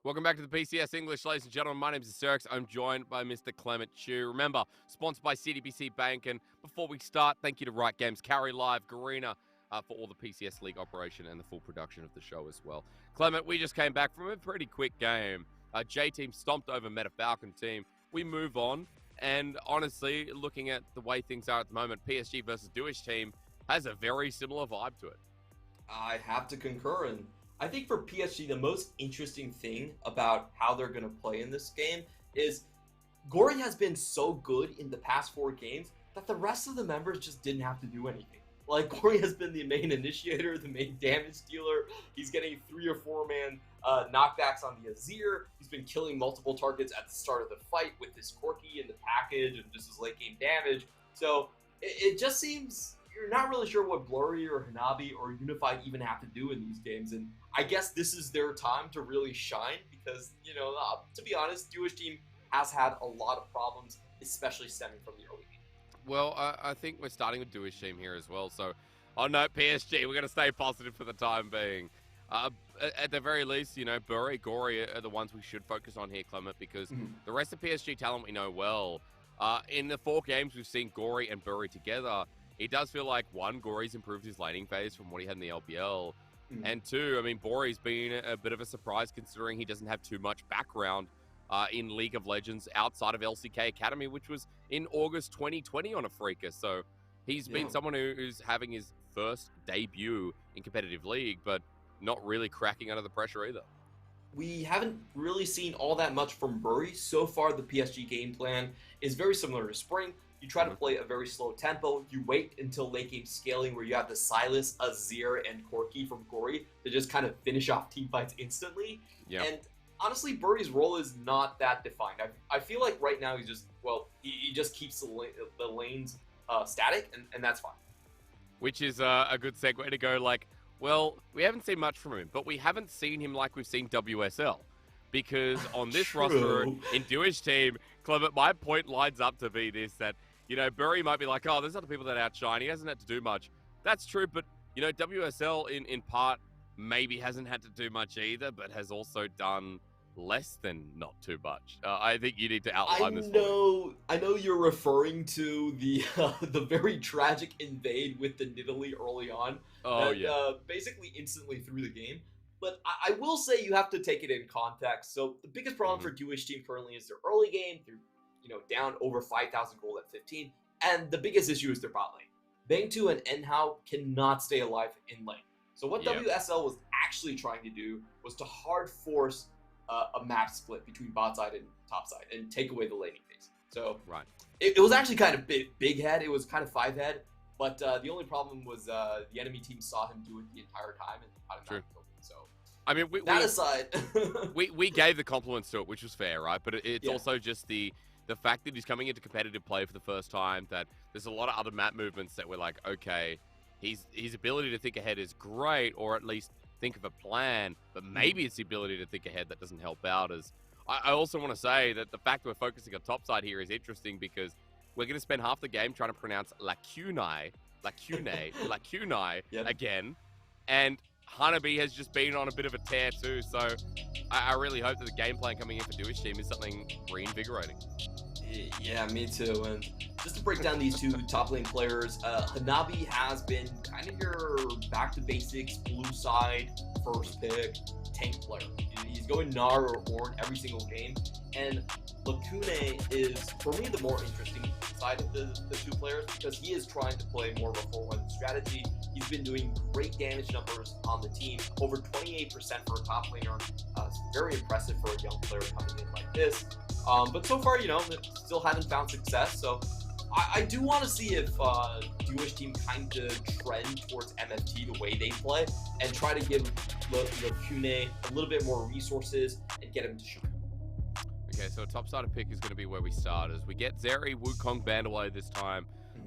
Welcome back to the PCS English, ladies and gentlemen. My name is Serx. I'm joined by Mr. Clement Chu. Remember, sponsored by CDBC Bank. And before we start, thank you to Right Games, Carry Live, Garena, for all the PCS League operation and the full production of the show as well. Clement, we just came back from a pretty quick game. J-Team stomped over Meta Falcon team. We move on. And honestly, looking at the way things are at the moment, PSG versus DWT team has a very similar vibe to it. I have to concur, and I think for PSG, the most interesting thing about how they're going to play in this game is Gory has been so good in the past 4 games that the rest of the members just didn't have to do anything. Like, Gory has been the main initiator, the main damage dealer. He's getting 3 or 4 man knockbacks on the Azir. He's been killing multiple targets at the start of the fight with his Corki and the package and just his late game damage. So it just seems you're not really sure what Blurry or Hanabi or Unified even have to do in these games. And I guess this is their time to really shine because, you know, to be honest, DWT team has had a lot of problems, especially stemming from the early game. Well, I think we're starting with DWT team here as well. So, on note, PSG, we're going to stay positive for the time being. At the very least, you know, Burry, Gory are the ones we should focus on here, Clement, because the rest of PSG talent we know well. In the 4 games we've seen Gory and Burry together, it does feel like, 1, Gory's improved his laning phase from what he had in the LPL. And 2, I mean, Bori's been a bit of a surprise considering he doesn't have too much background in League of Legends outside of LCK Academy, which was in August 2020 on a Freaker. So he's been someone who's having his first debut in competitive league, but not really cracking under the pressure either. We haven't really seen all that much from Burry. So far, the PSG game plan is very similar to Spring. You try to play a very slow tempo. You wait until late game scaling where you have the Silas, Azir, and Corki from Gory to just kind of finish off team fights instantly. And honestly, Burry's role is not that defined. I feel like right now he's just, he just keeps the lanes static, and that's fine. Which is a good segue to go like, well, we haven't seen much from him, but we haven't seen him like we've seen WSL. Because on this roster in DWT team, Clement, my point lines up to be this, that, you know, Burry might be like, oh, there's other people that outshine. He hasn't had to do much. That's true, but, you know, WSL in part maybe hasn't had to do much either, but has also done less than not too much. I think you need to outline this. I know you're referring to the the very tragic invade with the Nidalee early on. Basically instantly threw the game. But I will say you have to take it in context. So the biggest problem for DWT team currently is their early game. They're, you know, down over 5,000 gold at 15. And the biggest issue is their bot lane. Bang2 and Enhao cannot stay alive in lane. So what WSL was actually trying to do was to hard force a map split between bot side and top side and take away the laning phase. So it was actually kind of big head. It was kind of 5 head. But the only problem was the enemy team saw him do it the entire time and had him not killed. So, I mean, that aside, we gave the compliments to it, which was fair, right? But it's also just the fact that he's coming into competitive play for the first time, that there's a lot of other map movements that we're like, okay, his ability to think ahead is great, or at least think of a plan, but maybe it's the ability to think ahead that doesn't help out. As I also want to say that the fact that we're focusing on top side here is interesting because we're going to spend half the game trying to pronounce Lacune again, and Hanabi has just been on a bit of a tear too, so I really hope that the game plan coming in for DWT team is something reinvigorating. Yeah, me too. And just to break down these 2 top lane players, Hanabi has been kind of your back to basics, blue side, first pick, tank player. He's going Gnar or Ornn every single game. And Lacune is, for me, the more interesting side of the 2 players because he is trying to play more of a 4-1 strategy. He's been doing great damage numbers on the team, over 28% for a top laner. Very impressive for a young player coming in like this. But so far, you know, still haven't found success. So I do want to see if DWT team kind of trend towards MFT the way they play and try to give Lacune a little bit more resources and get him to shoot. Okay, so a top-sided pick is going to be where we start as we get Zeri, Wukong banned away this time.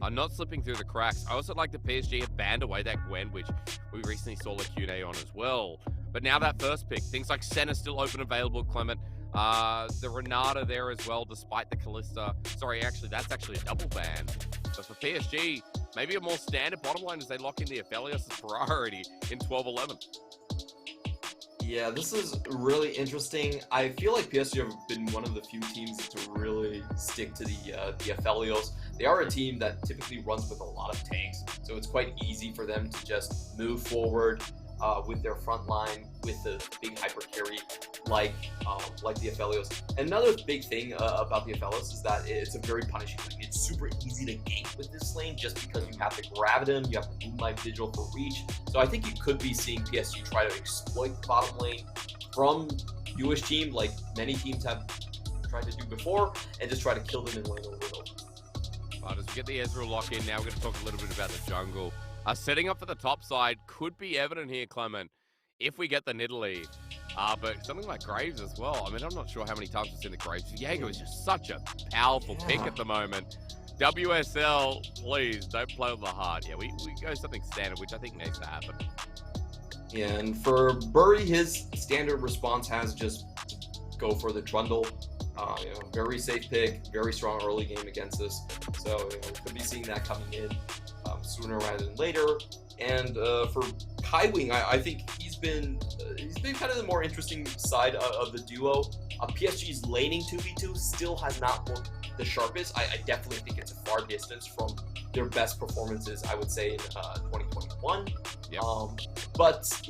Not slipping through the cracks. I also like the PSG have banned away that Gwen, which we recently saw Lacune on as well. But now that first pick, things like Senna still open available, Clement. The Renata there as well, despite the Kalista. Sorry, actually, that's actually a double ban. But for PSG, maybe a more standard bottom line as they lock in the Aphelios' priority in 12-11. Yeah, this is really interesting. I feel like PSG have been one of the few teams to really stick to the Aphelios. They are a team that typically runs with a lot of tanks, so it's quite easy for them to just move forward with their front line with the big hyper carry like the Aphelios. Another big thing about the Aphelios is that it's a very punishing lane. It's super easy to gank with this lane just because you have the Gravitum, you have the Moonlight Vigil for reach. So I think you could be seeing PSG try to exploit the bottom lane from Jewish team, like many teams have tried to do before, and just try to kill them in lane over and over. Right, as we get the Ezreal lock in, now we're going to talk a little bit about the jungle. Setting up for the top side could be evident here, Clement, if we get the Nidalee. But something like Graves as well. I mean, I'm not sure how many times we've seen the Graves. Viego is just such a powerful pick at the moment. WSL, please, don't play with the heart. Yeah, we go something standard, which I think needs to happen. Yeah, and for Bury, his standard response has just go for the Trundle. Very safe pick, very strong early game against us. So we could be seeing that coming in sooner rather than later. And for Kaiwing, I think he's been kind of the more interesting side of the duo. PSG's laning 2v2 still has not looked the sharpest. I definitely think it's a far distance from their best performances, I would say, in 2021. Yep. But,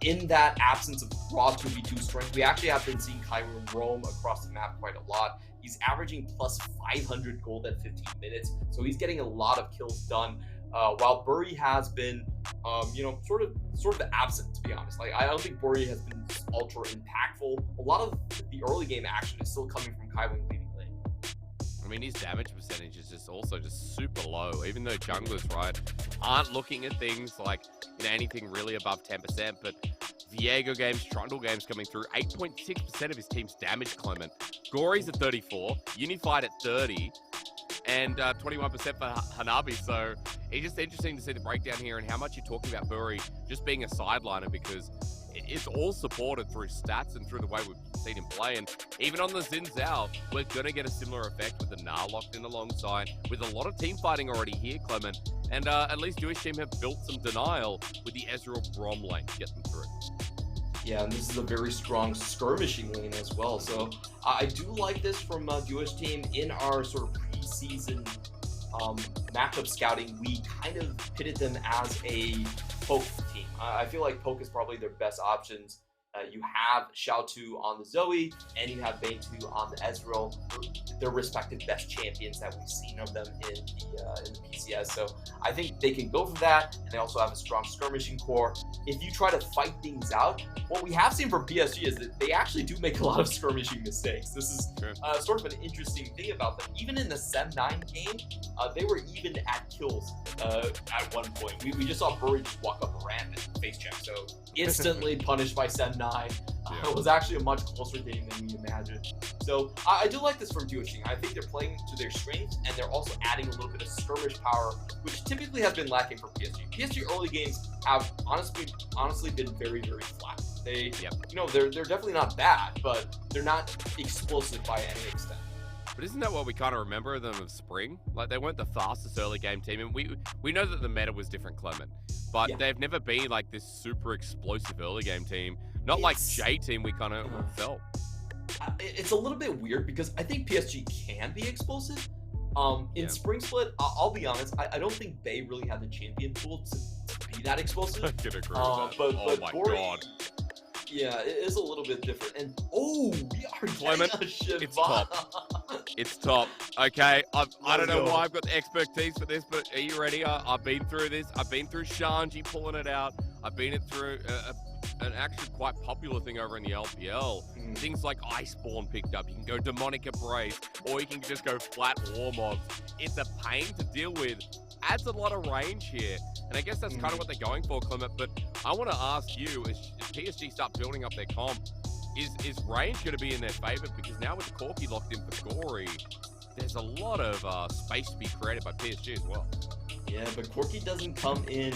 in that absence of raw 2v2 strength, we actually have been seeing Kaiwing roam across the map quite a lot. He's averaging plus 500 gold at 15 minutes, so he's getting a lot of kills done. While Bury has been, sort of absent, to be honest. Like, I don't think Bury has been ultra impactful. A lot of the early game action is still coming from Kaiwing leading lane. I mean, his damage percentage is just super low, even though junglers, right, aren't looking at things like, anything really above 10%, but Viego games, Trundle games coming through, 8.6% of his team's damage, Clement. Gory's at 34, Unified at 30, and 21% for Hanabi. So it's just interesting to see the breakdown here and how much you're talking about Bury just being a sideliner, because it's all supported through stats and through the way we've seen him play. And even on the Xin Zhao, we're going to get a similar effect with the Gnar locked in alongside, with a lot of team fighting already here, Clement. And at least Jewish team have built some denial with the Ezreal Brom lane to get them through. Yeah, and this is a very strong skirmishing lane as well. So I do like this from Jewish team. In our sort of preseason matchup scouting, we kind of pitted them as a poke team. I feel like poke is probably their best options. You have Xiao2 on the Zoe, and you have Bane2 on the Ezreal. Their respective best champions that we've seen of them in the PCS. So I think they can go for that, and they also have a strong skirmishing core. If you try to fight things out, what we have seen from PSG is that they actually do make a lot of skirmishing mistakes. This is sort of an interesting thing about them. Even in the Sem 9 game, they were even at kills at one point. We just saw Bury just walk up rampant face check, so instantly punished by Sem 9. It was actually a much closer game than we imagined. So I do like this from Jewish team. I think they're playing to their strengths, and they're also adding a little bit of skirmish power, which typically has been lacking for PSG. PSG early games have honestly been very, very flat. They're definitely not bad, but they're not explosive by any extent. But isn't that what we kind of remember them of spring? Like, they weren't the fastest early game team, and we know that the meta was different, Clement, but they've never been like this super explosive early game team. Not like J team we kind of felt. It's a little bit weird because I think PSG can be explosive. In Spring Split, I'll be honest, I don't think they really had the champion pool to be that explosive. I can agree with that. But my Bury, God. Yeah, it is a little bit different. And we are Clement, getting a shit. It's top. It's top. Okay, I don't know why I've got the expertise for this, but are you ready? I've been through this. I've been through Shanji pulling it out. I've been through an actually quite popular thing over in the LPL. Things like Iceborne picked up. You can go Demonic Embrace, or you can just go flat War Mobs. It's a pain to deal with. Adds a lot of range here. And I guess that's kind of what they're going for, Clement. But I want to ask you, as PSG start building up their comp, is range going to be in their favor? Because now with the Corki locked in for Gory, there's a lot of space to be created by PSG as well. Yeah, but Corki doesn't come in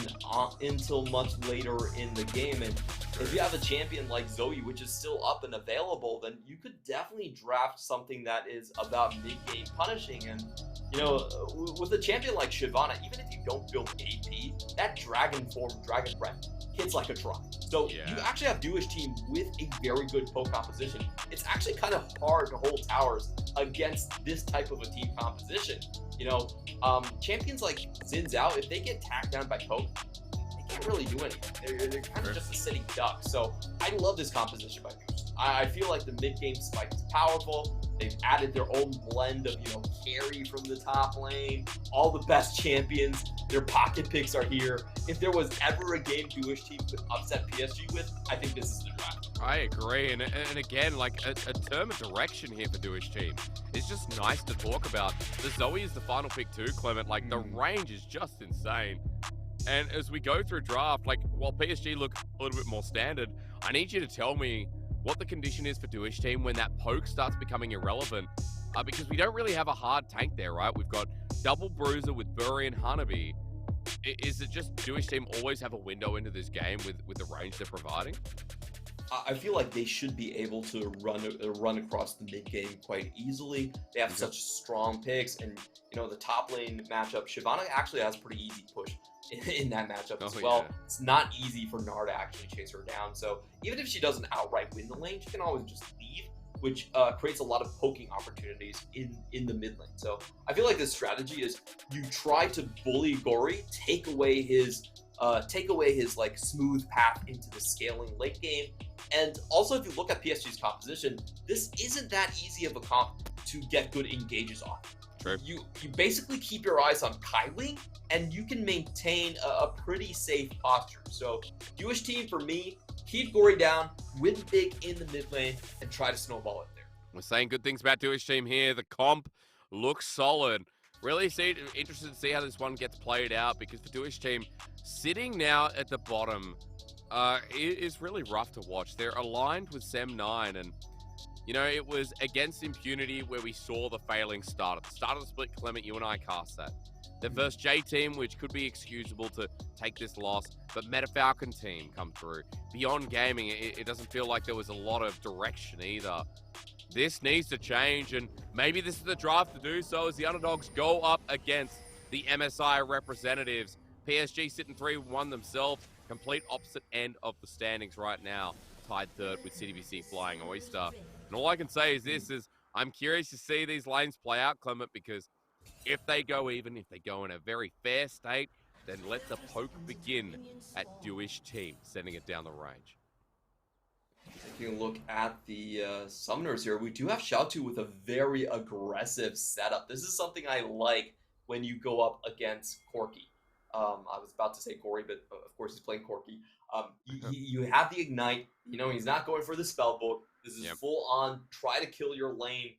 until much later in the game, and if you have a champion like Zoe, which is still up and available, then you could definitely draft something that is about mid-game punishing. And you know, with a champion like Shyvana, even if you don't build AP, that Dragon form, Dragon Breath, hits like a truck. So you actually have Duish team with a very good poke composition. It's actually kind of hard to hold towers against this type of a team composition. You know, champions like Xin Zhao, if they get tacked down by poke, they can't really do anything. They're kind of just a sitting duck. So I love this composition by Duish. I feel like the mid-game spike is powerful. They've added their own blend of, you know, carry from the top lane, all the best champions. Their pocket picks are here. If there was ever a game Duish team could upset PSG with, I think this is the draft. I agree, and again, like a term of direction here for Duish team. It's just nice to talk about. The Zoe is the final pick too, Clement. Like the range is just insane. And as we go through draft, like while PSG look a little bit more standard, I need you to tell me what the condition is for Duish team when that poke starts becoming irrelevant. Because we don't really have a hard tank there, right? We've got double bruiser with Bury and Hanabi. Is it just Duish team always have a window into this game with the range they're providing? I feel like they should be able to run across the mid game quite easily. They have such strong picks, and you know the top lane matchup. Shyvana actually has pretty easy push in that matchup as well. Yeah. It's not easy for Gnar to actually chase her down. So even if she doesn't outright win the lane, she can always just leave, which creates a lot of poking opportunities in the mid lane. So I feel like this strategy is you try to bully Gory, take away his like smooth path into the scaling late game. And also, if you look at PSG's composition, this isn't that easy of a comp to get good engages on. True. You basically keep your eyes on Kailing, and you can maintain a pretty safe posture. So Duish team, for me, keep Gory down, win big in the mid lane, and try to snowball it there. We're saying good things about Duish team here. The comp looks solid. Really interested to see how this one gets played out, because the Duish team sitting now at the bottom is really rough to watch. They're aligned with Sem9, and you know, it was against Impunity where we saw the failing start. At the start of the split, Clement, you and I cast that. The first J team, which could be excusable to take this loss, but Meta Falcon team come through. Beyond Gaming, it doesn't feel like there was a lot of direction either. This needs to change, and maybe this is the draft to do so as the underdogs go up against the MSI representatives. PSG sitting 3-1 themselves, complete opposite end of the standings right now, tied third with CDBC Flying Oyster. And all I can say is this, I'm curious to see these lanes play out, Clement, because if they go even, if they go in a very fair state, then let the poke begin at Duish team, sending it down the range. Taking a look at the summoners here, we do have Xiaotu with a very aggressive setup. This is something I like when you go up against Corki. I was about to say Gory, but of course he's playing Corki. You have the Ignite. You know, he's not going for the Spellbook. This is full on try to kill your lane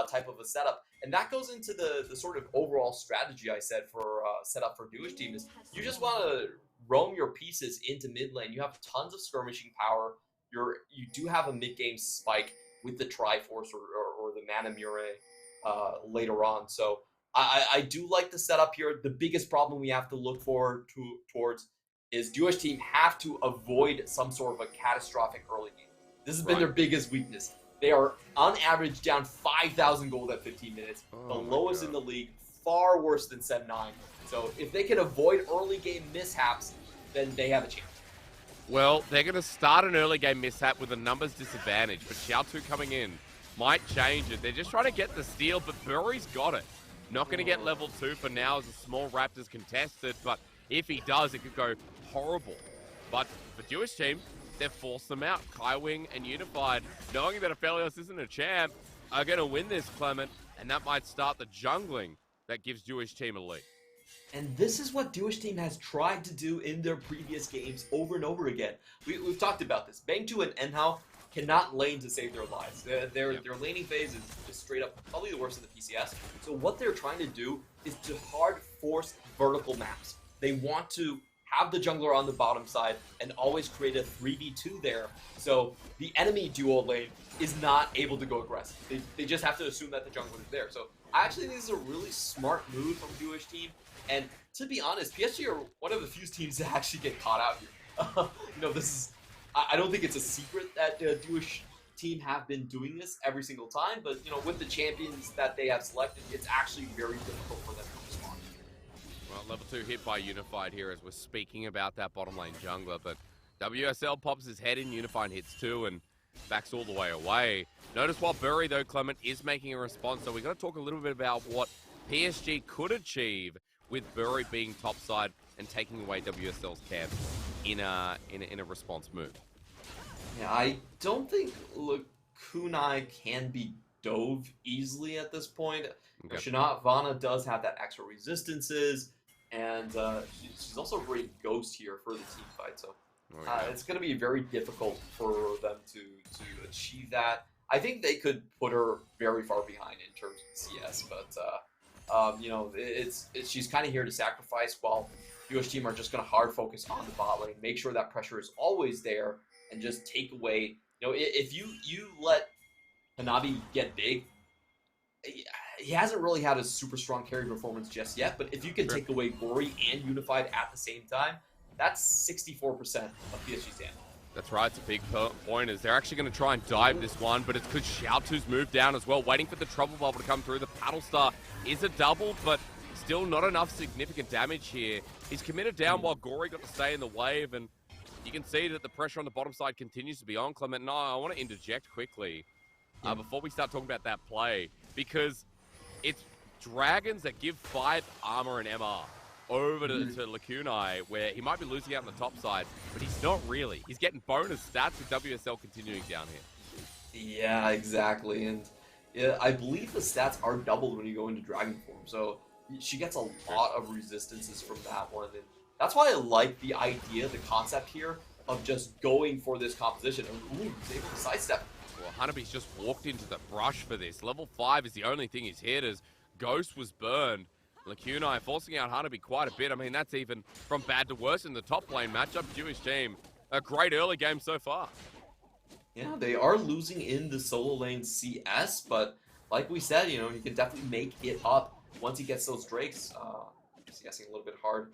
type of a setup. And that goes into the sort of overall strategy I said for setup for Duish team is you just want to roam your pieces into mid lane. You have tons of skirmishing power. You do have a mid game spike with the Triforce or the Mana Mure later on. So I do like the setup here. The biggest problem we have to look towards is Duish team have to avoid some sort of a catastrophic early game. This has been their biggest weakness. They are on average down 5,000 gold at 15 minutes, the lowest in the league, far worse than Sem9. So if they can avoid early game mishaps, then they have a chance. Well, they're going to start an early game mishap with a numbers disadvantage, but Xiaotu coming in might change it. They're just trying to get the steal, but Bury's got it. Not going to get level 2 for now as a small Raptors contested, but if he does, it could go horrible. But for Duish team, they've forced them out. Kaiwing and Unified, knowing that Aphelios isn't a champ, are going to win this, Clement, and that might start the jungling that gives Duish team a lead. And this is what Duish team has tried to do in their previous games over and over again. We've talked about this. Bangtu and Enhao cannot lane to save their lives. Their laning phase is just straight up probably the worst in the PCS. So what they're trying to do is to hard force vertical maps. They want to have the jungler on the bottom side and always create a 3v2 there. So the enemy duo lane is not able to go aggressive. They just have to assume that the jungler is there. So I actually think this is a really smart move from Jewish team. And to be honest, PSG are one of the few teams that actually get caught out here. This is, I don't think it's a secret that the Jewish team have been doing this every single time, but with the champions that they have selected, it's actually very difficult for them to respond. Well, level 2 hit by Unified here as we're speaking about that bottom lane jungler, but WSL pops his head in, Unified hits 2 and backs all the way away. Notice while Bury, though, Clement is making a response, so we've got to talk a little bit about what PSG could achieve with Bury being topside and taking away WSL's camp in a response move. Yeah, I don't think Kunai can be dove easily at this point. Okay. Shinavana does have that extra resistances, and she's also a great ghost here for the team fight, so it's going to be very difficult for them to achieve that. I think they could put her very far behind in terms of CS, but she's kind of here to sacrifice while US team are just going to hard focus on the bot lane, make sure that pressure is always there, and just take away. If you let Hanabi get big, he hasn't really had a super strong carry performance just yet, but if you can take away Gory and Unified at the same time, that's 64% of PSG's damage. That's right, it's a big point, is they're actually going to try and dive this one, but it's because Xiaotu's moved down as well, waiting for the Trouble Bubble to come through. The Paddle Star is a double, but still not enough significant damage here. He's committed down while Gory got to stay in the wave, and you can see that the pressure on the bottom side continues to be on. Clement, no, I want to interject quickly before we start talking about that play, because it's Dragons that give 5 armor and MR over to Lakunai, where he might be losing out on the top side, but he's not really. He's getting bonus stats with WSL continuing down here. Yeah, exactly. And I believe the stats are doubled when you go into Dragon form, so she gets a lot of resistances from that one. And that's why I like the idea, the concept here, of just going for this composition. And he's able to sidestep. Well, Hanabi's just walked into the brush for this. Level 5 is the only thing he's hit, as Ghost was burned. Lakunai forcing out Hanabi quite a bit. I mean, that's even from bad to worse in the top lane matchup. Jewish team, a great early game so far. Yeah, they are losing in the solo lane CS, but like we said, he can definitely make it up once he gets those Drakes. CSing a little bit hard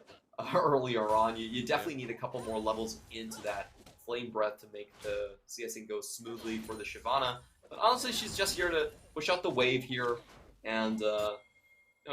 earlier on. You definitely need a couple more levels into that Flame Breath to make the CSing go smoothly for the Shyvana. But honestly, she's just here to push out the wave here and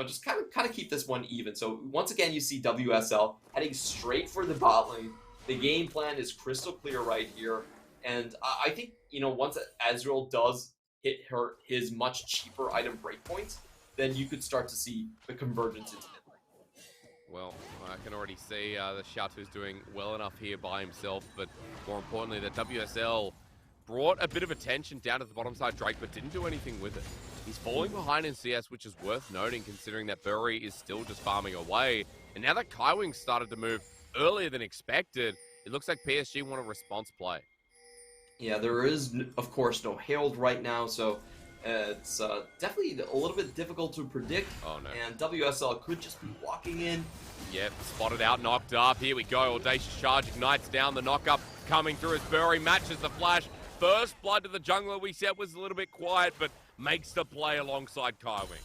just kind of keep this one even. So once again, you see WSL heading straight for the bot lane. The game plan is crystal clear right here, and I think once Ezreal does hit his much cheaper item breakpoints, then you could start to see the convergence into mid lane. Well, I can already see the Xiaotu's doing well enough here by himself, but more importantly, that WSL brought a bit of attention down to the bottom side Drake, but didn't do anything with it. He's falling behind in CS, which is worth noting considering that Bury is still just farming away. And now that Kaiwing started to move earlier than expected, it looks like PSG want a response play. Yeah, there is, of course, no Herald right now, so it's definitely a little bit difficult to predict. Oh, no. And WSL could just be walking in. Yep, spotted out, knocked up. Here we go. Audacious Charge ignites down. The knock-up coming through as Bury matches the flash. First blood to the jungler, we said, was a little bit quiet, but makes the play alongside Kaiwing.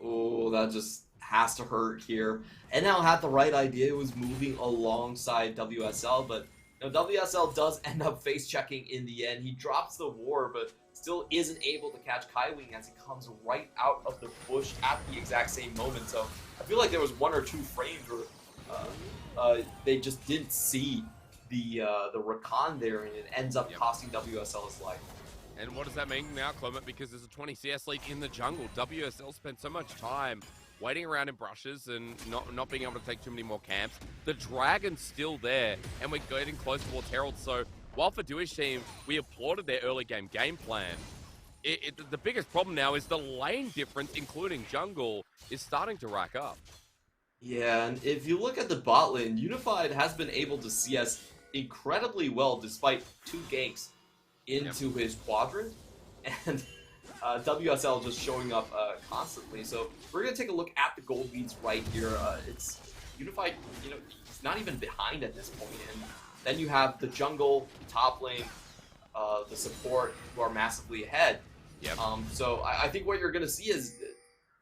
Oh, that just has to hurt here. And now had the right idea. It was moving alongside WSL, but WSL does end up face-checking in the end. He drops the war, but still isn't able to catch Kaiwing as he comes right out of the bush at the exact same moment. So I feel like there was 1 or 2 frames where they just didn't see the Rakan there, and it ends up costing WSL his life. And what does that mean now, Clement? Because there's a 20 CS lead in the jungle. WSL spent so much time waiting around in brushes and not being able to take too many more camps. The Dragon's still there, and we're getting close towards Herald. So while for Jewish team, we applauded their early game plan, the biggest problem now is the lane difference, including jungle, is starting to rack up. Yeah, and if you look at the bot lane, Unified has been able to CS incredibly well despite 2 ganks into his quadrant, and WSL just showing up constantly. So we're going to take a look at the gold leads right here. It's Unified, he's not even behind at this point. And then you have the jungle, the top lane, the support who are massively ahead. Yep. So I think what you're going to see is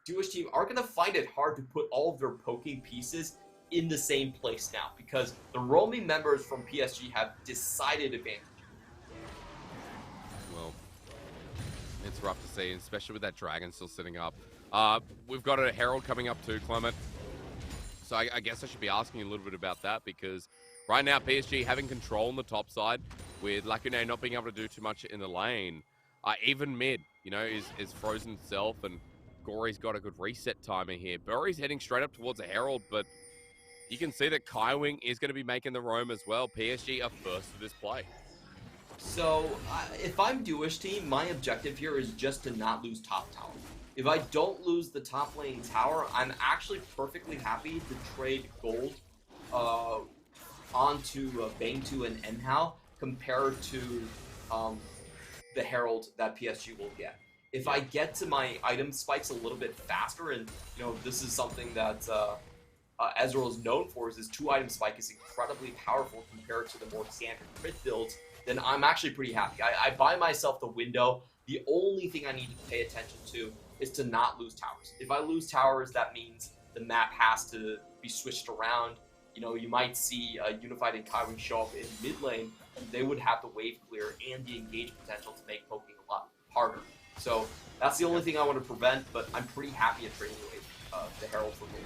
Jewish team are going to find it hard to put all of their poking pieces in the same place now because the roaming members from PSG have decided advantage. Well, it's rough to see, especially with that dragon still sitting up. We've got a Herald coming up too, Clement. So I guess I should be asking a little bit about that because right now PSG having control on the top side with Lacune not being able to do too much in the lane. Even mid, you know, is frozen itself, and Gory's got a good reset timer here. Bury's heading straight up towards a Herald, but you can see that Kaiwing is going to be making the roam as well. PSG are first to this play. So if I'm Jewish team, my objective here is just to not lose top tower. If I don't lose the top lane tower, I'm actually perfectly happy to trade gold onto Bangtu and Enhao compared to the Herald that PSG will get. If I get to my item spikes a little bit faster, and you know this is something that Ezreal is known for, is his 2-item spike is incredibly powerful compared to the more standard crit builds, then I'm actually pretty happy. I buy myself the window. The only thing I need to pay attention to is to not lose towers. If I lose towers, that means the map has to be switched around. You know, you might see Unified and Kaiwing show up in mid lane, and they would have the wave clear and the engage potential to make poking a lot harder. So that's the only thing I want to prevent, but I'm pretty happy at trading away the Herald for gold.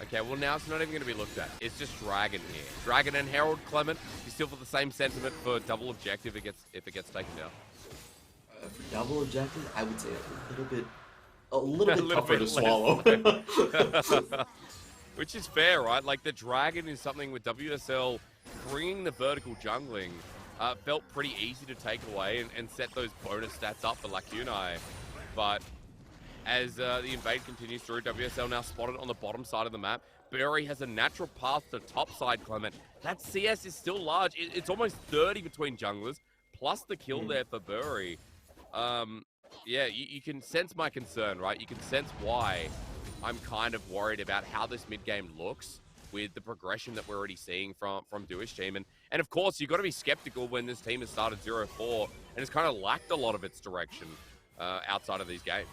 Okay, well now it's not even going to be looked at. It's just Dragon here. Dragon and Herald, Clement, you still for the same sentiment for double objective if it gets taken down? For double objective, I would say a little bit tougher to swallow. Which is fair, right? Like, the Dragon is something with WSL bringing the vertical jungling felt pretty easy to take away and set those bonus stats up for Lacune. But as the invade continues through, WSL now spotted on the bottom side of the map. Bury has a natural path to top side, Clement. That CS is still large. It's almost 30 between junglers, plus the kill there for Bury. Yeah, you can sense my concern, right? You can sense why I'm kind of worried about how this mid-game looks with the progression that we're already seeing from Jewish team. And of course, you've got to be skeptical when this team has started 0-4 and has kind of lacked a lot of its direction outside of these games.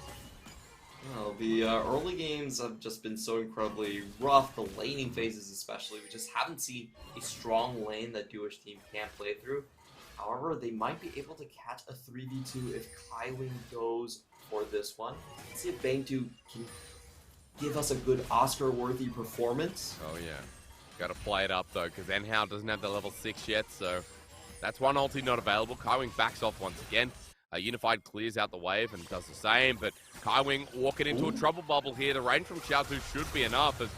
Well, the early games have just been so incredibly rough, the laning phases especially. We just haven't seen a strong lane that Jewish team can't play through. However, they might be able to catch a 3v2 if Kaiwing goes for this one. Let's see if Bangtu can give us a good Oscar-worthy performance. Oh, yeah. Got to play it up, though, because Enhao doesn't have the level 6 yet, so that's one ulti not available. Kaiwing backs off once again. Unified clears out the wave and does the same, but Kaiwing walking into a trouble bubble here. The range from Xiaotu should be enough as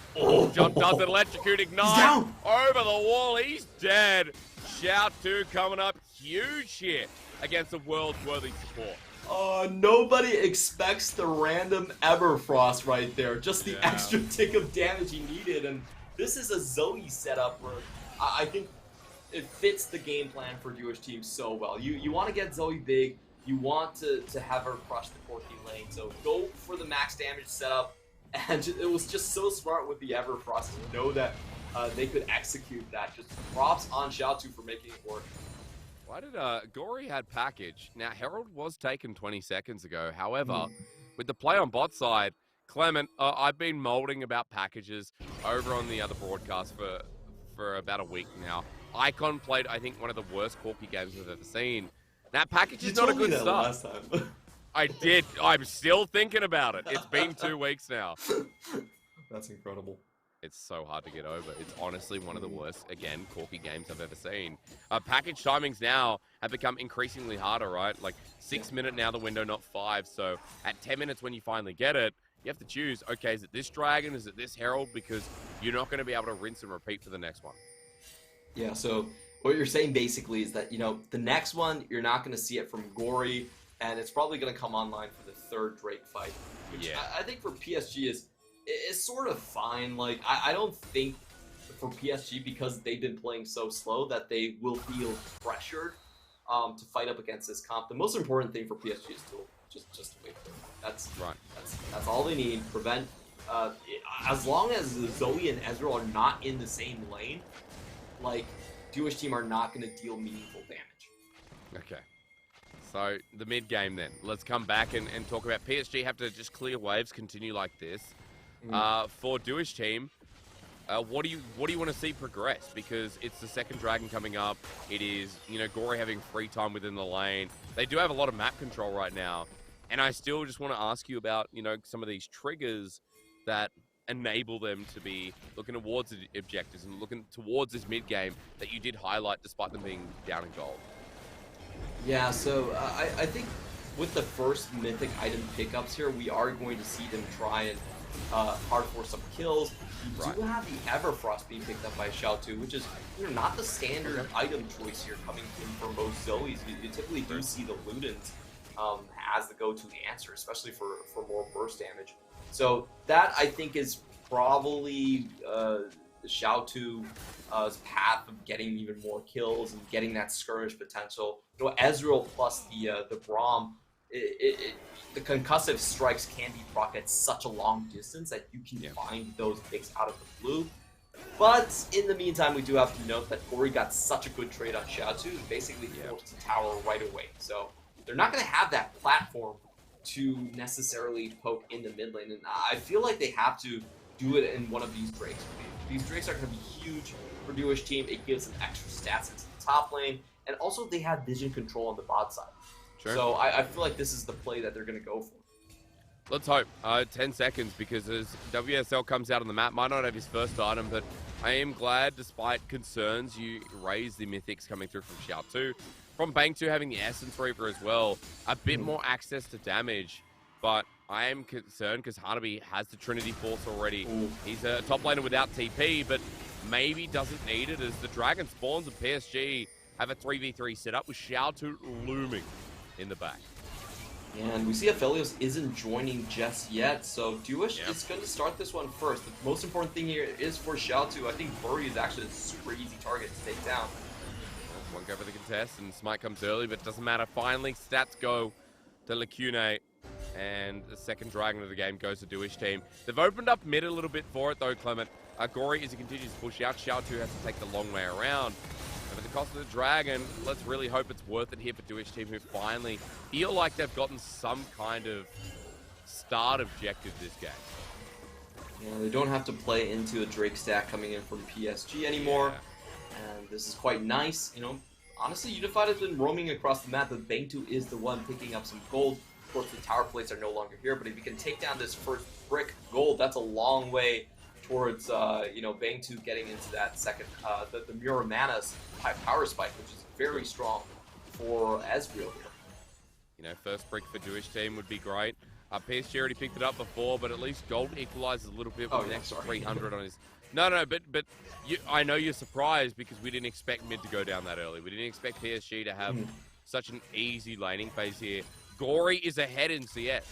jump does it, electrocute, ignite, over the wall, he's dead. Xiaotu coming up huge here against a world-worthy support. Nobody expects the random Everfrost right there. Just the extra tick of damage he needed, and this is a Zoe setup where I think it fits the game plan for Jewish teams so well. You want to get Zoe big, you want to have her crush the Corki lane, so go for the max damage setup, and it was just so smart with the Everfrost to know that they could execute that. Just props on Xiaotu for making it work. Why did Gory had package? Now, Herald was taken 20 seconds ago. However, with the play on bot side, Clement, I've been molding about packages over on the other broadcast for about a week now. Icon played, I think, one of the worst Corki games I've ever seen. That package is not a good start. Last time. I did. I'm still thinking about it. It's been 2 weeks now. That's incredible. It's so hard to get over. It's honestly one of the worst, again, Corki games I've ever seen. Package timings now have become increasingly harder, right? Like 6 minute now the window, not 5. So at 10 minutes when you finally get it, you have to choose, okay, is it this Dragon? Is it this Herald? Because you're not going to be able to rinse and repeat for the next one. Yeah, so what you're saying basically is that, you know, the next one, you're not going to see it from Gory, and it's probably going to come online for the third Drake fight. Which I think for PSG is sort of fine. Like, I don't think for PSG, because they've been playing so slow, that they will feel pressured to fight up against this comp. The most important thing for PSG is to just wait for it. That's right. That's all they need. Prevent. As long as Zoe and Ezreal are not in the same lane, like, Jewish team are not going to deal meaningful damage. Okay. So, the mid-game then. Let's come back and talk about PSG have to just clear waves, continue like this. For Duish team, what do you want to see progress? Because it's the second Dragon coming up. It is, Gory having free time within the lane. They do have a lot of map control right now. And I still just want to ask you about, some of these triggers that enable them to be looking towards the objectives and looking towards this mid-game that you did highlight despite them being down in gold. Yeah, so I think with the first mythic item pickups here, we are going to see them try and hard force some kills. You do have the Everfrost being picked up by Xiaotu, which is not the standard item choice here coming in for most Zoes. You typically do see the Ludens as the go-to answer, especially for more burst damage. So that, I think, is probably Xiaotu's path of getting even more kills and getting that skirmish potential. Ezreal plus the Braum, the concussive strikes can be proc at such a long distance that you can find those picks out of the blue. But in the meantime, we do have to note that Gory got such a good trade on Xiaotu and basically forced the tower right away. So they're not going to have that platform to necessarily poke in the mid lane. And I feel like they have to do it in one of these Drakes. These Drakes are going to be huge for Duish team. It gives them extra stats into the top lane. And also they have vision control on the bot side. Sure. So I feel like this is the play that they're going to go for. Let's hope. 10 seconds, because as WSL comes out on the map, might not have his first item, but I am glad, despite concerns, you raise the mythics coming through from Xiaotu. From Bangtu having the Essence Reaver as well, a bit more access to damage, but I am concerned because Hanabi has the Trinity Force already. He's a top laner without TP, but maybe doesn't need it as the Dragon spawns and PSG have a 3v3 setup with Xiaotu looming in the back. And we see Aphelios isn't joining just yet, so Duish is going to start this one first. The most important thing here is for Xiaotu. I think Bury is actually a super easy target to take down. One go for the contest, and Smite comes early, but it doesn't matter. Finally, stats go to Lacune, and the second Dragon of the game goes to Duish team. They've opened up mid a little bit for it, though, Clement. Gory, as he continues to push out, Xiaotu has to take the long way around. And at the cost of the Dragon, let's really hope it's worth it here for Duish team, who finally feel like they've gotten some kind of start objective this game. Yeah, they don't have to play into a Drake stack coming in from PSG anymore. And this is quite nice. Honestly, Unified has been roaming across the map, but Bangtu is the one picking up some gold. Of course, the tower plates are no longer here, but if you can take down this first brick gold, that's a long way towards, Bangtu getting into that second, the Muramana's high power spike, which is very strong for Ezreal here. First brick for Duish team would be great. PSG already picked it up before, but at least gold equalizes a little bit with an extra 300 on his... No, but I know you're surprised because we didn't expect mid to go down that early. We didn't expect PSG to have such an easy laning phase here. Gory is ahead in CS.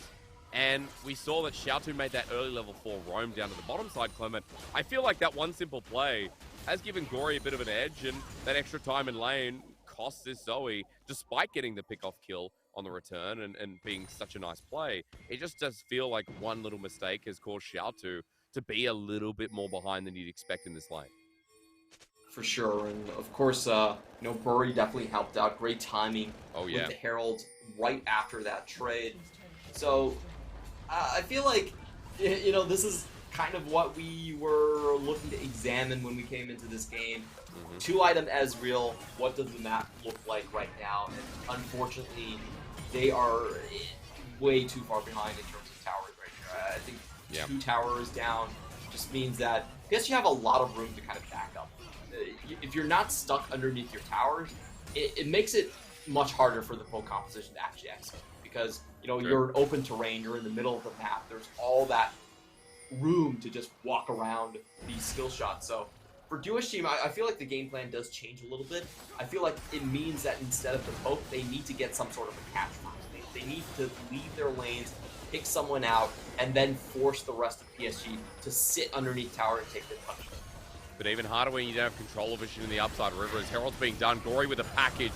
And we saw that Xiaotu made that early level 4 roam down to the bottom side, Clement. I feel like that one simple play has given Gory a bit of an edge, and that extra time in lane costs this Zoe, despite getting the pick-off kill on the return and being such a nice play. It just does feel like one little mistake has caused Xiaotu to be a little bit more behind than you'd expect in this lane. For sure, and of course, Bury definitely helped out. Great timing with the Herald right after that trade. So, I feel like, this is kind of what we were looking to examine when we came into this game. 2-item Ezreal, what does the map look like right now? And unfortunately, they are way too far behind in terms of towers right here. I think 2 towers down just means that I guess you have a lot of room to kind of back up. If you're not stuck underneath your towers, it makes it much harder for the full composition to actually execute. Because, you're in open terrain, you're in the middle of the map, there's all that room to just walk around these skill shots. So for Duish team, I feel like the game plan does change a little bit. I feel like it means that instead of the poke, they need to get some sort of a catch first. They need to leave their lanes, pick someone out, and then force the rest of PSG to sit underneath tower and take their punishment. But even harder when you don't have control of vision in the upside river as Herald's being done. Gory with a package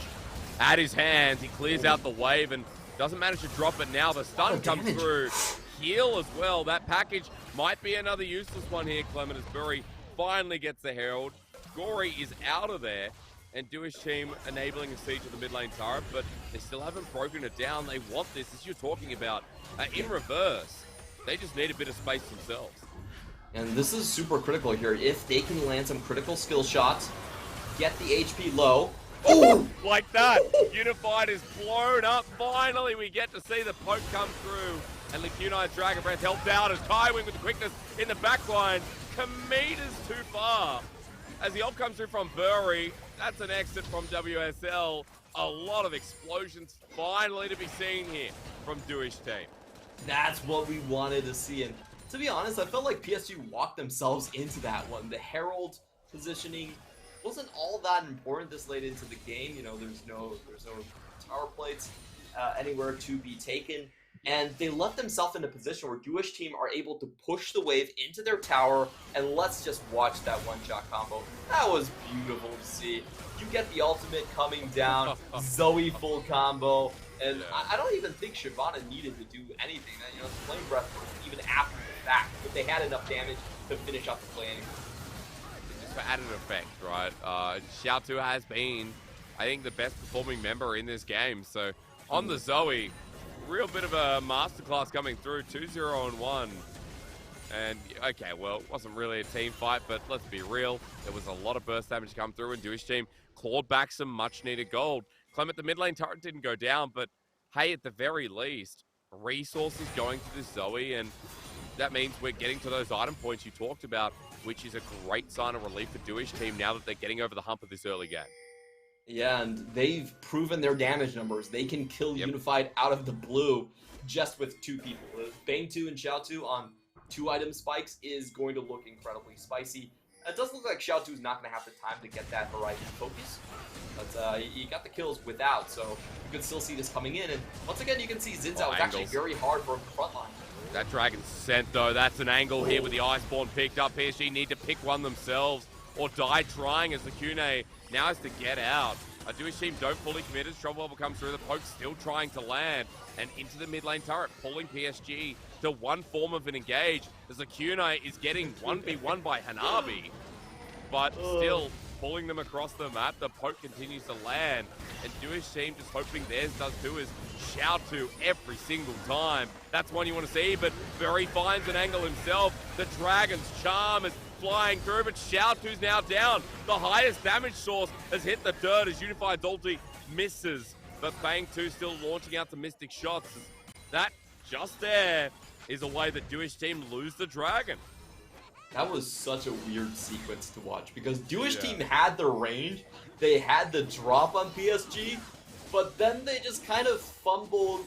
at his hands. He clears out the wave and doesn't manage to drop it now. The stun comes through. Heal as well. That package might be another useless one here, Clement, as Bury finally gets the Herald. Gory is out of there, and Duish team enabling a siege of the mid lane turret, but They still haven't broken it down. They want this, as you're talking about, in reverse. They just need a bit of space themselves. And this is super critical here. If they can land some critical skill shots, get the HP low. Oh, like that. Unified is blown up. Finally, we get to see the poke come through. And Lacunai's Dragon Breath helped out as Tywing with the quickness in the backline. Kilometers too far. As the ult comes through from Bury, that's an exit from WSL. A lot of explosions finally to be seen here from Duish team. That's what we wanted to see. And to be honest, I felt like PSG walked themselves into that one. The Herald positioning wasn't all that important this late into the game. You know, there's no tower plates anywhere to be taken. And they left themselves in a position where Duish team are able to push the wave into their tower, and let's just watch that one-shot combo. That was beautiful to see. You get the ultimate coming down, Zoe full combo, and I don't even think Shyvana needed to do anything. You know, the flame breath was even after the fact, but they had enough damage to finish up the play anyway. Just for added effect, right? Xiaotu has been, I think, the best performing member in this game, so on the Zoe, real bit of a masterclass coming through, 2-0-1. And, okay, well, it wasn't really a team fight, but let's be real. There was a lot of burst damage come through, and Duish team clawed back some much-needed gold. Clement, the mid lane turret didn't go down, but, hey, at the very least, resources going to this Zoe, and that means we're getting to those item points you talked about, which is a great sign of relief for Duish team now that they're getting over the hump of this early game. Yeah, and they've proven their damage numbers. They can kill Unified out of the blue just with 2 people. Bang 2 and Xiao 2 on 2 item spikes is going to look incredibly spicy. It does look like Xiao 2 is not going to have the time to get that Horizon focus, but he got the kills without, so you can still see this coming in. And once again, you can see Xin Zhao is actually very hard for the front line. That Dragon's sent, though. That's an angle here with the Iceborne picked up. PSG need to pick one themselves or die trying, as the Kune now has to get out. Duish team don't fully commit as Trouble Bubble comes through. The poke still trying to land and into the mid lane turret, pulling PSG to one form of an engage as the Kune is getting 1v1 by Hanabi, but still pulling them across the map. The poke continues to land, and Duish team just hoping theirs does too, is shout to every single time. That's one you want to see, but Berry finds an angle himself. The Dragon's charm is flying through, but Xiaotu's now down. The highest damage source has hit the dirt as Unified's ulti misses, but Bang 2 still launching out the Mystic shots. That just there is a way that Duish team lose the Dragon. That was such a weird sequence to watch because Duish team had the range, they had the drop on PSG, but then they just kind of fumbled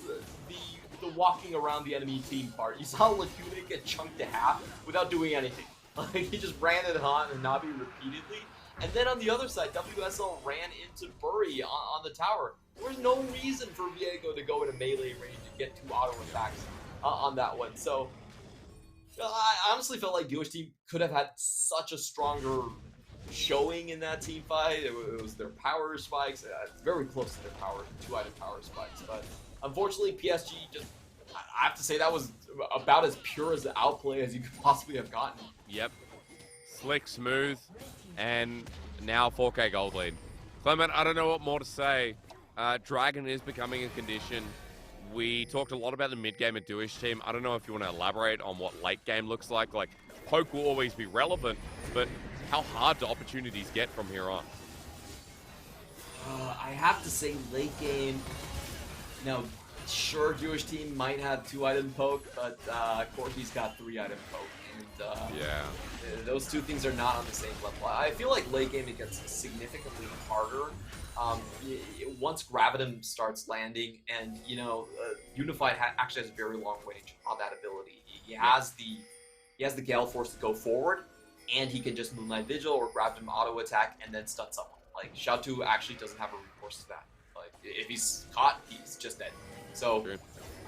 the walking around the enemy team part. You saw Lacuna get chunked to half without doing anything. Like, he just ran at Han and Navi repeatedly. And then on the other side, WSL ran into Bury on the tower. There was no reason for Viego to go in a melee range and get 2 auto attacks on that one. So, I honestly felt like Duish team could have had such a stronger showing in that team fight. It was their power spikes, very close to their 2-item power spikes. But unfortunately, PSG just, I have to say, that was about as pure as the outplay as you could possibly have gotten. Yep. Slick, smooth, and now 4K gold lead. Clement, I don't know what more to say. Dragon is becoming a condition. We talked a lot about the mid-game at Duish team. I don't know if you want to elaborate on what late game looks like. Like, poke will always be relevant, but how hard do opportunities get from here on? I have to say late game, now, sure, Duish team might have 2-item poke, but Corky's got 3-item poke. And those 2 things are not on the same level. I feel like late game it gets significantly harder once Gravitum starts landing, and you know, Unified actually has a very long range on that ability. He has the Gale Force to go forward, and he can just Moonlight Vigil or Gravitum auto attack and then stun someone. Like, Xiaotu actually doesn't have a recourse to that. Like, if he's caught, he's just dead. So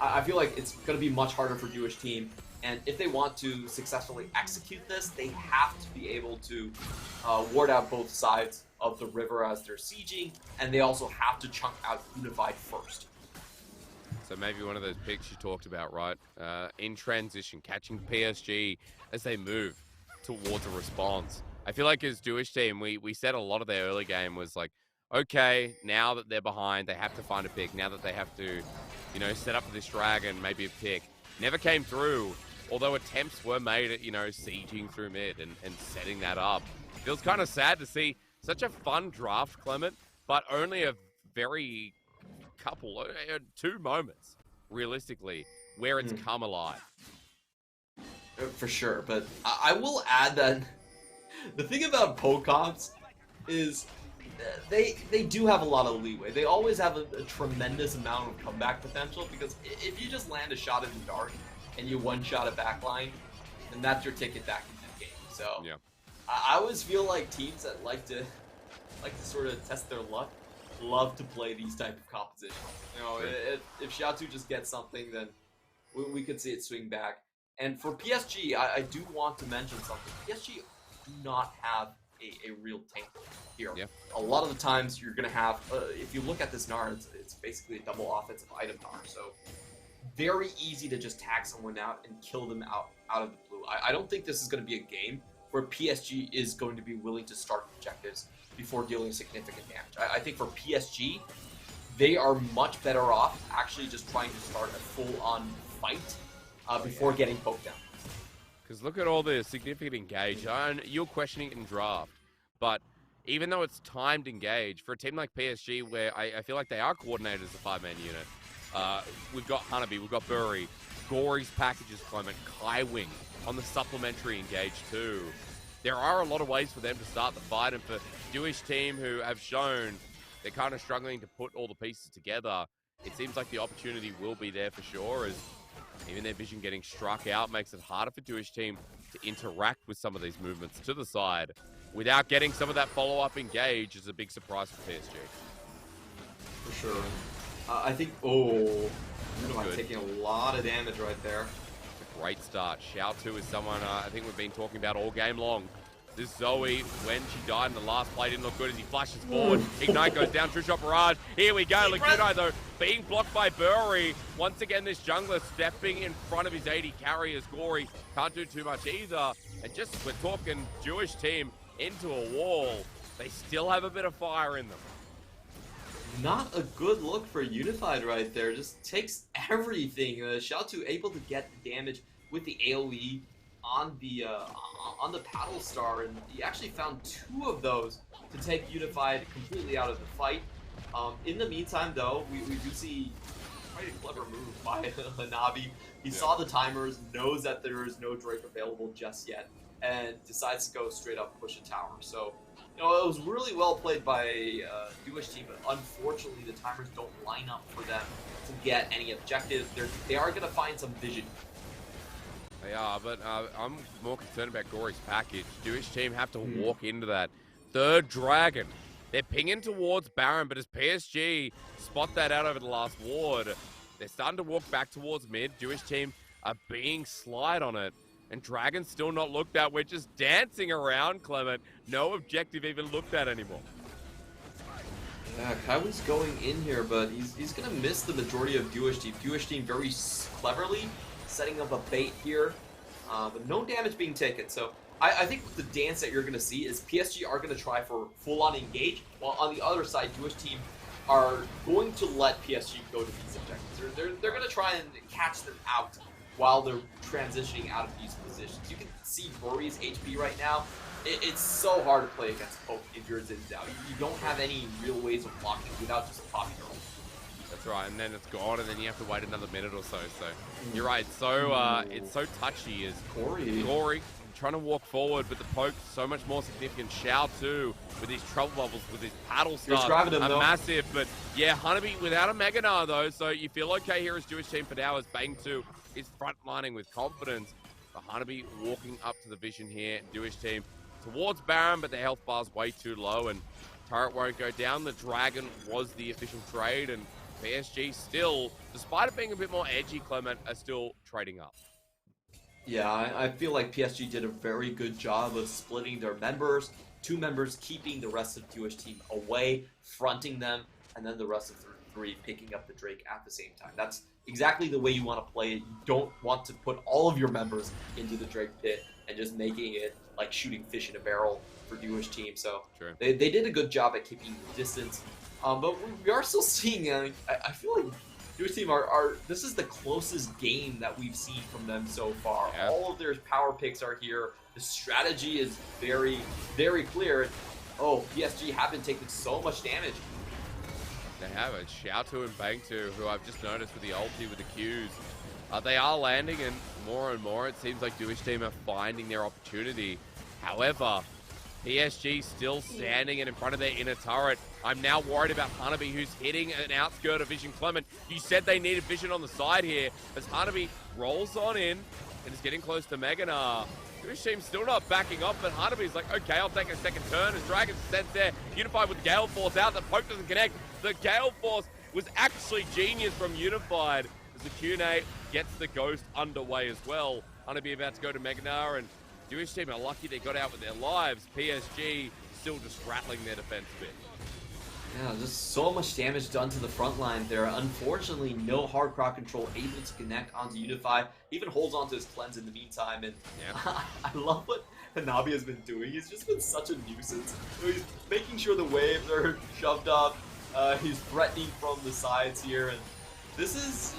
I feel like it's going to be much harder for Duish team, and if they want to successfully execute this, they have to be able to ward out both sides of the river as they're sieging, and they also have to chunk out Unified first. So maybe one of those picks you talked about, right? In transition, catching PSG as they move towards a response. I feel like as Duish team, we said a lot of their early game was like, okay, now that they're behind, they have to find a pick. Now that they have to, you know, set up for this dragon, maybe a pick. Never came through, although attempts were made at, you know, sieging through mid and setting that up. Feels kind of sad to see such a fun draft, Clement, but only a very couple, 2 moments, realistically, where it's come alive. For sure, but I will add that the thing about Pocoms is they do have a lot of leeway. They always have a tremendous amount of comeback potential, because if you just land a shot in the dark and you one-shot a backline, then that's your ticket back into the game. So yeah. I always feel like teams that like to sort of test their luck love to play these type of compositions. You know, if Xiaotu just gets something, then we could see it swing back. And for PSG, I do want to mention something. PSG do not have a real tank here. Yeah. A lot of the times you're going to have, if you look at this Gnar, it's basically a double offensive item Gnar. So very easy to just tag someone out and kill them out of the blue. I don't think this is going to be a game where PSG is going to be willing to start objectives before dealing significant damage. I think for PSG, they are much better off actually just trying to start a full-on fight before getting poked down. Because look at all the significant engage. You're questioning it in draft, but even though it's timed engage, for a team like PSG, where I feel like they are coordinated as a 5-man unit, we've got Hanabi, we've got Bury, Gory's packages, Clement, Kaiwing on the supplementary engage too. There are a lot of ways for them to start the fight, and for Jewish team who have shown they're kind of struggling to put all the pieces together, it seems like the opportunity will be there for sure, as even their vision getting struck out makes it harder for Jewish team to interact with some of these movements to the side without getting some of that follow-up engage is a big surprise for PSG. For sure. I think, I'm taking a lot of damage right there. Great start. Xiaotu is someone I think we've been talking about all game long. This Zoe, when she died in the last play, didn't look good as he flashes forward. Ignite goes down, True Shot Barrage. Here we go. Laguna, though, being blocked by Bury. Once again, this jungler stepping in front of his AD carry as Gory can't do too much either. And just, we're talking Jewish team into a wall. They still have a bit of fire in them. Not a good look for Unified right there. Just takes everything. Xiaotu able to get the damage with the AoE on the paddle star, and he actually found 2 of those to take Unified completely out of the fight. In the meantime, though, we do see quite a clever move by Hanabi. He saw the timers, knows that there is no Drake available just yet, and decides to go straight up push a tower. So, you know, it was really well played by Jewish team, but unfortunately the timers don't line up for them to get any objectives. They are going to find some vision. They are, but I'm more concerned about Gory's package. Jewish team have to walk into that third dragon. They're pinging towards Baron, but as PSG spot that out over the last ward, they're starting to walk back towards mid. Jewish team are being slide on it, and Dragon's still not looked at. We're just dancing around, Clement. No objective even looked at anymore. Yeah, Kaiwin's going in here, but he's going to miss the majority of Jewish team. Jewish team very cleverly setting up a bait here, but no damage being taken. So I think the dance that you're going to see is PSG are going to try for full-on engage, while on the other side, Jewish team are going to let PSG go to these objectives. They're going to try and catch them out while they're transitioning out of these positions. You can see Bury's HP right now. It's so hard to play against Poke if you're Xin Zhao. You don't have any real ways of blocking without just popping your ult. That's right, and then it's gone, and then you have to wait another minute or so. So you're right. So it's so touchy. As Gory trying to walk forward, but the poke so much more significant. Xiaotu with his trouble bubbles, with his paddle start, massive. But yeah, Hanabi without a Mega Gnar though, so you feel okay here as Jewish team for now as Bang 2 is frontlining with confidence. But Hanabi walking up to the vision here, Jewish team towards Baron, but their health bar's way too low, and turret won't go down. The Dragon was the official trade, and PSG still, despite it being a bit more edgy, Clement, are still trading up. Yeah, I feel like PSG did a very good job of splitting their members. 2 members keeping the rest of the Jewish team away, fronting them, and then the rest of 3 picking up the Drake at the same time. That's exactly the way you want to play it. You don't want to put all of your members into the Drake pit and just making it like shooting fish in a barrel for Jewish team. So True. they did a good job at keeping the distance. But we are still seeing, I feel like Jewish team this is the closest game that we've seen from them so far. Yeah. All of their power picks are here. The strategy is very, very clear. Oh, PSG have been taking so much damage. They have it. Xiaotu and Bangtu, who I've just noticed with the ulti with the Qs. They are landing, and more it seems like Jewish team are finding their opportunity. However, PSG still standing and in front of their inner turret. I'm now worried about Hanabi, who's hitting an outskirt of Vision. Clement, you said they needed Vision on the side here, as Hanabi rolls on in and is getting close to Meganar. Jewish team still not backing up, but Hanabi's like, okay, I'll take a second turn as Dragon's sent there. Unified with Gale Force out, the poke doesn't connect. The Gale Force was actually genius from Unified, as the Q&A gets the Ghost underway as well. Hanabi about to go to Meganar, and Jewish team are lucky they got out with their lives. PSG still just rattling their defense a bit. Yeah, just so much damage done to the front line there. Unfortunately, no hard crowd control able to connect onto Unify. He even holds onto his cleanse in the meantime, and yeah. I love what Hanabi has been doing. He's just been such a nuisance. He's making sure the waves are shoved up. He's threatening from the sides here, and this is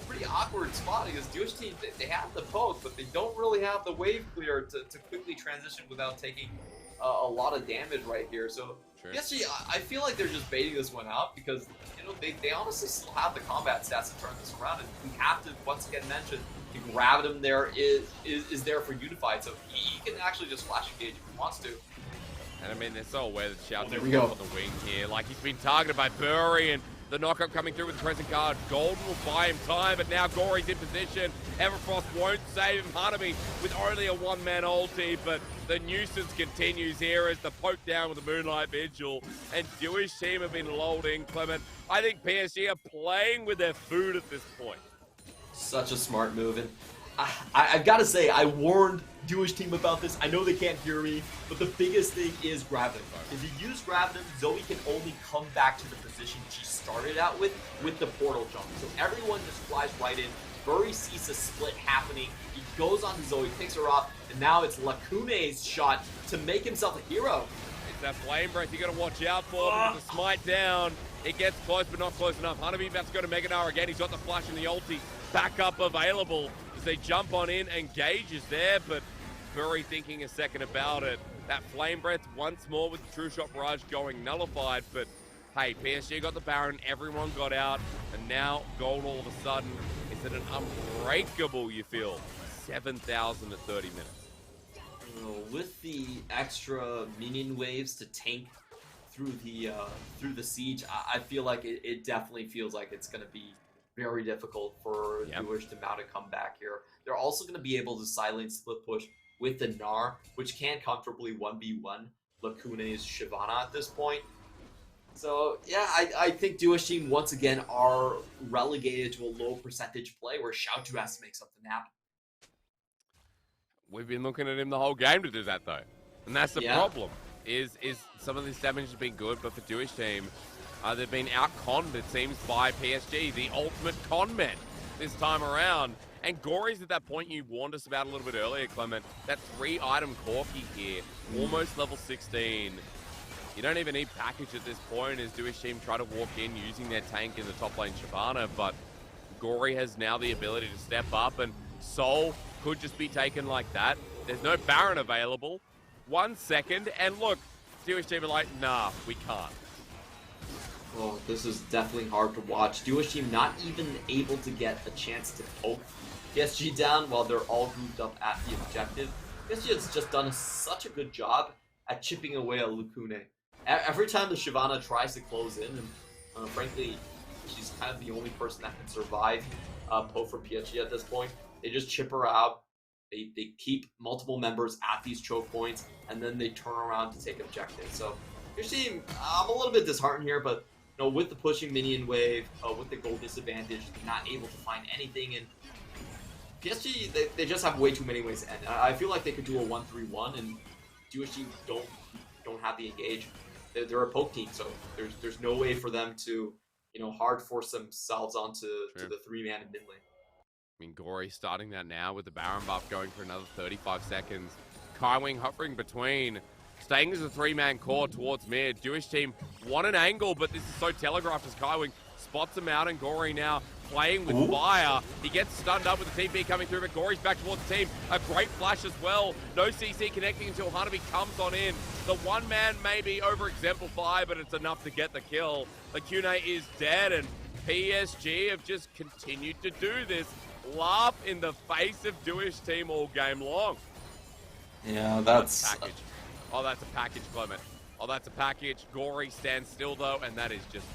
a pretty awkward spot because Jewish team, they have the poke, but they don't really have the wave clear to quickly transition without taking a lot of damage right here. So PSG, I feel like they're just baiting this one out because they honestly still have the combat stats to turn this around, and we have to once again mention the Gravitum there is there for Unified, so he can actually just flash engage if he wants to. And I mean, they're so aware that Xiaotu's there we go. on the wing here. Like, he's been targeted by Bury, and the knockup coming through with the present card. Golden will buy him time, but now Gory's in position. Everfrost won't save him. Hanabi with only a one-man ulti, but the nuisance continues here as the poke down with the Moonlight Vigil. And Jewish team have been lulled in, Clement. I think PSG are playing with their food at this point. Such a smart move, and I've got to say, I warned Jewish team about this. I know they can't hear me, but the biggest thing is Gravitum. If you use Gravitum, Zoe can only come back to the position she started out with the portal jump. So everyone just flies right in. Bury sees a split happening. He goes on to Zoe, picks her up, and now it's Lacune's shot to make himself a hero. It's that flame breath you got to watch out for. With the smite down, it gets close, but not close enough. Hanabi about to go to Meganar again. He's got the flash and the ulti. Backup available as they jump on in, and Gage is there, but Bury thinking a second about it. That flame breath once more with the True Shot Barrage going nullified, but hey, PSG got the Baron, everyone got out, and now Gold all of a sudden is at an unbreakable, you feel, 7,000 at 30 minutes. With the extra minion waves to tank through the siege, I feel like it definitely feels like it's going to be very difficult for Jewish to mount a comeback here. They're also going to be able to silent split push with the Gnar, which can comfortably 1v1 Lacune's Shyvana at this point. So yeah, I think Jewish team once again are relegated to a low percentage play where Xiaotu has to make something happen. We've been looking at him the whole game to do that though. And that's the problem. Is some of this damage has been good, but for Jewish team, they've been out-conned, it seems, by PSG, the ultimate con men this time around. And Gory's at that point you warned us about a little bit earlier, Clement. That 3-item Corki here, almost level 16. You don't even need package at this point as Jewish team try to walk in using their tank in the top lane Shyvana, but Gory has now the ability to step up, and Soul could just be taken like that. There's no Baron available. 1 second, and look, Jewish team are like, nah, we can't. Oh, this is definitely hard to watch. Jewish team not even able to get a chance to poke PSG down while they're all grouped up at the objective. PSG has just done such a good job at chipping away at Lacune. Every time the Shyvana tries to close in, and frankly, she's kind of the only person that can survive poke for PSG at this point, they just chip her out. They keep multiple members at these choke points, and then they turn around to take objectives. So your team, I'm a little bit disheartened here, but with the pushing minion wave, with the gold disadvantage, they're not able to find anything. And PSG, they just have way too many ways to end. I feel like they could do a 1-3-1, and Jewish team don't have the engage. They're a poke team, so there's no way for them to hard force themselves onto True. the 3-man in mid lane. I mean, Gory starting that now with the Baron buff going for another 35 seconds. Kaiwing hovering between, staying as a 3-man core towards mid. Jewish team want an angle, but this is so telegraphed as Kaiwing spots him out, and Gory now playing with fire. He gets stunned up with the TP coming through, but Gory's back towards the team. A great flash as well. No CC connecting until Hanabi comes on in. The one man may be over-exemplified, but it's enough to get the kill. Lacune is dead, and PSG have just continued to do this. Laugh in the face of Jewish team all game long. Yeah, that's a package. Oh, that's a package, Clement. Oh, that's a package. Gory stands still though, and that is just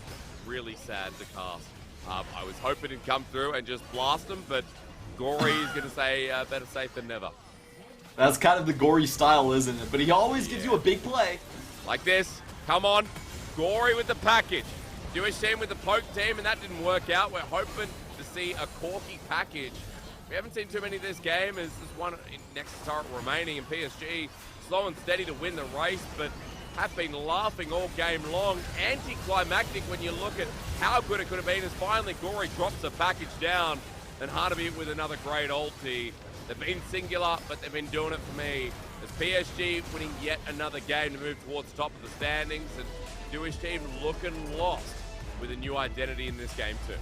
really sad to cast. I was hoping he'd come through and just blast him, but Gory is going to say better safe than never. That's kind of the Gory style, isn't it? But he always gives you a big play. Like this. Come on. Gory with the package. Jewish team with the poke team, and that didn't work out. We're hoping to see a Corky package. We haven't seen too many this game. There's one next turret remaining, in PSG slow and steady to win the race, but have been laughing all game long. Anticlimactic when you look at how good it could have been, as finally Gory drops the package down, and Hanabi with another great ulti. They've been singular, but they've been doing it for me. As PSG winning yet another game to move towards the top of the standings, and Jewish team looking lost with a new identity in this game too.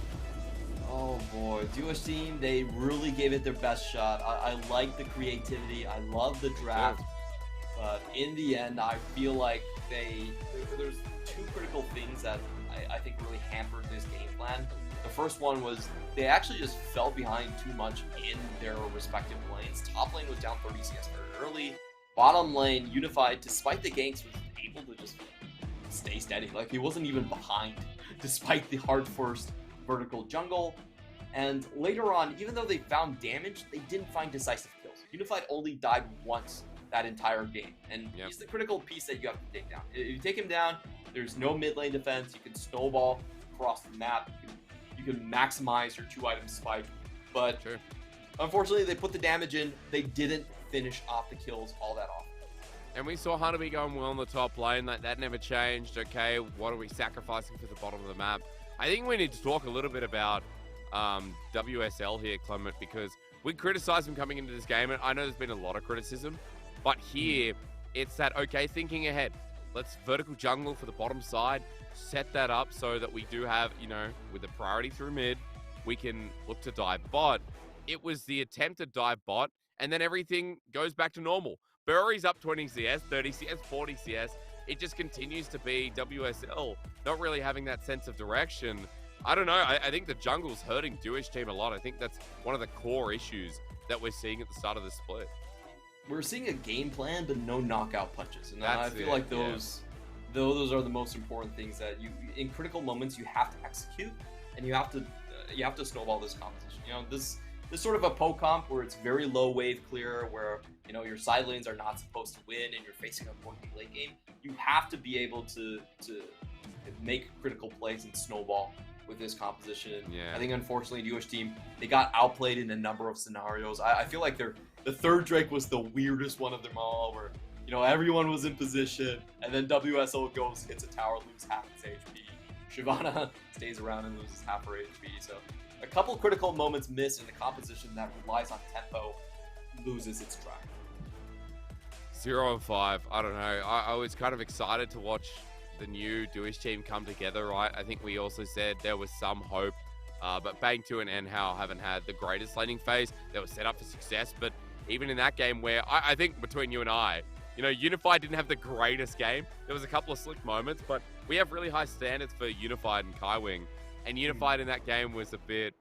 Oh boy, Jewish team, they really gave it their best shot. I like the creativity, I love the draft, but in the end, I feel like there's two critical things that I think really hampered this game plan. The first one was they actually just fell behind too much in their respective lanes. Top lane was down 30 CS very early. Bottom lane, Unified, despite the ganks, was able to just stay steady. Like, he wasn't even behind, despite the hard forced vertical jungle. And later on, even though they found damage, they didn't find decisive kills. Unified only died once that entire game, and he's the critical piece that you have to take down. If you take him down, there's no mid lane defense. You can snowball across the map. You can maximize your 2-item spike, but unfortunately, they put the damage in. They didn't finish off the kills all that often. And we saw Hanabi going well on the top lane. That never changed. Okay, what are we sacrificing for the bottom of the map? I think we need to talk a little bit about WSL here, Clement, because we criticized him coming into this game, and I know there's been a lot of criticism, but here it's that, okay, thinking ahead. Let's vertical jungle for the bottom side, set that up so that we do have, with the priority through mid, we can look to dive bot. It was the attempt to dive bot, and then everything goes back to normal. Bury's up 20 CS, 30 CS, 40 CS. It just continues to be WSL, not really having that sense of direction. I don't know. I think the jungle's hurting Jewish team a lot. I think that's one of the core issues that we're seeing at the start of the split. We're seeing a game plan, but no knockout punches, and I feel like those are the most important things that in critical moments you have to execute, and you have to snowball this composition. This sort of a poke comp where it's very low wave clear, where your side lanes are not supposed to win, and you're facing a Corky late game. You have to be able to make critical plays and snowball with this composition. I think unfortunately Jewish team, they got outplayed in a number of scenarios. I feel like the third Drake was the weirdest one of them all, where everyone was in position, and then WSL goes, hits a tower, loses half its HP. Shyvana stays around and loses half her HP. So a couple critical moments missed in the composition that relies on tempo loses its track. 0-5. I don't know. I was kind of excited to watch the new Jewish team come together, right? I think we also said there was some hope, but Bang 2 and Enhao haven't had the greatest laning phase. They were set up for success, but even in that game where I think between you and I, Unified didn't have the greatest game. There was a couple of slick moments, but we have really high standards for Unified and Kaiwing, and Unified in that game was a bit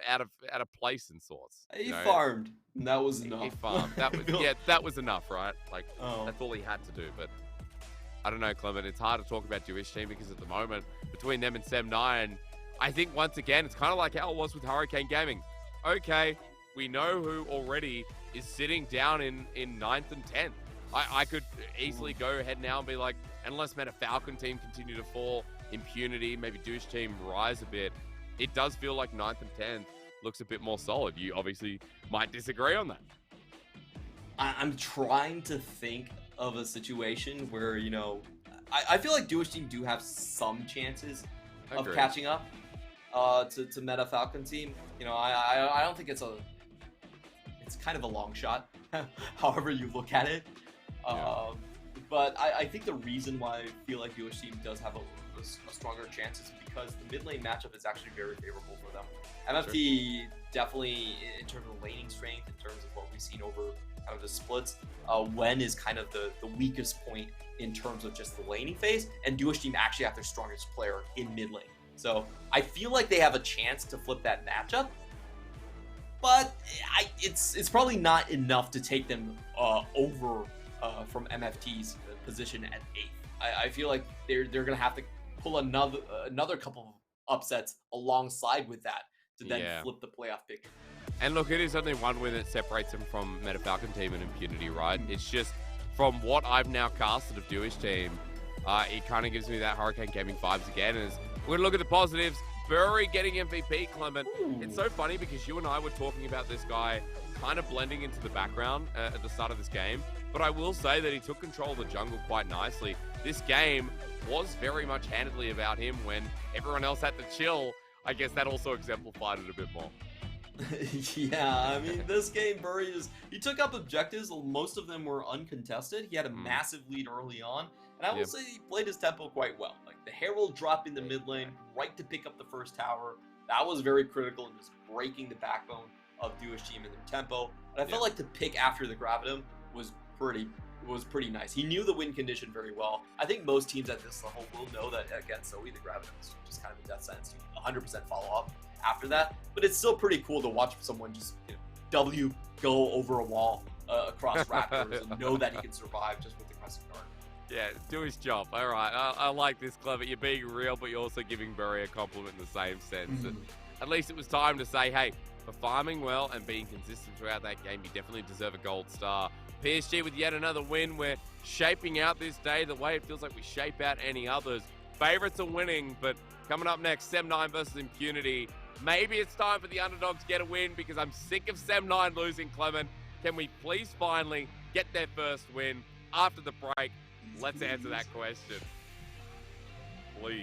out of place in sorts. He farmed, and that was enough. He farmed. That was enough, right? Like, that's all he had to do, but I don't know, Clement. It's hard to talk about Jewish team because at the moment, between them and Sem9, I think once again, it's kind of like how it was with Hurricane Gaming. Okay, we know who already is sitting down in 9th and 10th. I could easily go ahead now and be like, unless Meta Falcon team continue to fall, Impunity, maybe Jewish team rise a bit, it does feel like 9th and 10th looks a bit more solid. You obviously might disagree on that. I'm trying to think of a situation where, I feel like Jewish team do have some chances of Agreed. catching up to Meta Falcon team. You know, I don't think it's kind of a long shot, however you look at it. Yeah. But I think the reason why I feel like DWT team does have a stronger chance is because the mid lane matchup is actually very favorable for them. MFT definitely, in terms of laning strength, in terms of what we've seen over kind of the splits, Wen is kind of the weakest point in terms of just the laning phase, and DWT team actually have their strongest player in mid lane. So I feel like they have a chance to flip that matchup, but it's probably not enough to take them over from MFT's position at 8th. I feel like they're gonna have to pull another couple of upsets alongside with that to then flip the playoff pick. And look, it is only one win that separates them from Meta Falcon team and Impunity, right? It's just from what I've now casted of Dewish team, it kind of gives me that Hurricane Gaming vibes again. As we're gonna look at the positives, Bury getting MVP, Clement. Ooh. It's so funny because you and I were talking about this guy kind of blending into the background at the start of this game. But I will say that he took control of the jungle quite nicely. This game was very much handedly about him when everyone else had to chill. I guess that also exemplified it a bit more. Yeah, I mean, this game, Bury he took up objectives. Most of them were uncontested. He had a massive lead early on. And I will say he played his tempo quite well. Like the Herald drop in the mid lane, right to pick up the first tower. That was very critical in just breaking the backbone of Dewish team in their tempo. And I felt like the pick after the Gravitum was pretty nice. He knew the win condition very well. I think most teams at this level will know that against Zoe, the Gravitum is just kind of a death sentence. You 100% follow up after that. But it's still pretty cool to watch someone just W go over a wall across Raptors and know that he can survive just with the Crescent Guard. Yeah, do his job. All right, I like this, Clever. You're being real, but you're also giving Bury a compliment in the same sense. And at least it was time to say, hey, for farming well and being consistent throughout that game, you definitely deserve a gold star. PSG with yet another win. We're shaping out this day the way it feels like we shape out any others. Favorites are winning, but coming up next, Sem9 versus Impunity. Maybe it's time for the underdogs to get a win because I'm sick of Sem9 losing, Clement. Can we please finally get their first win after the break? Let's answer that question. Please.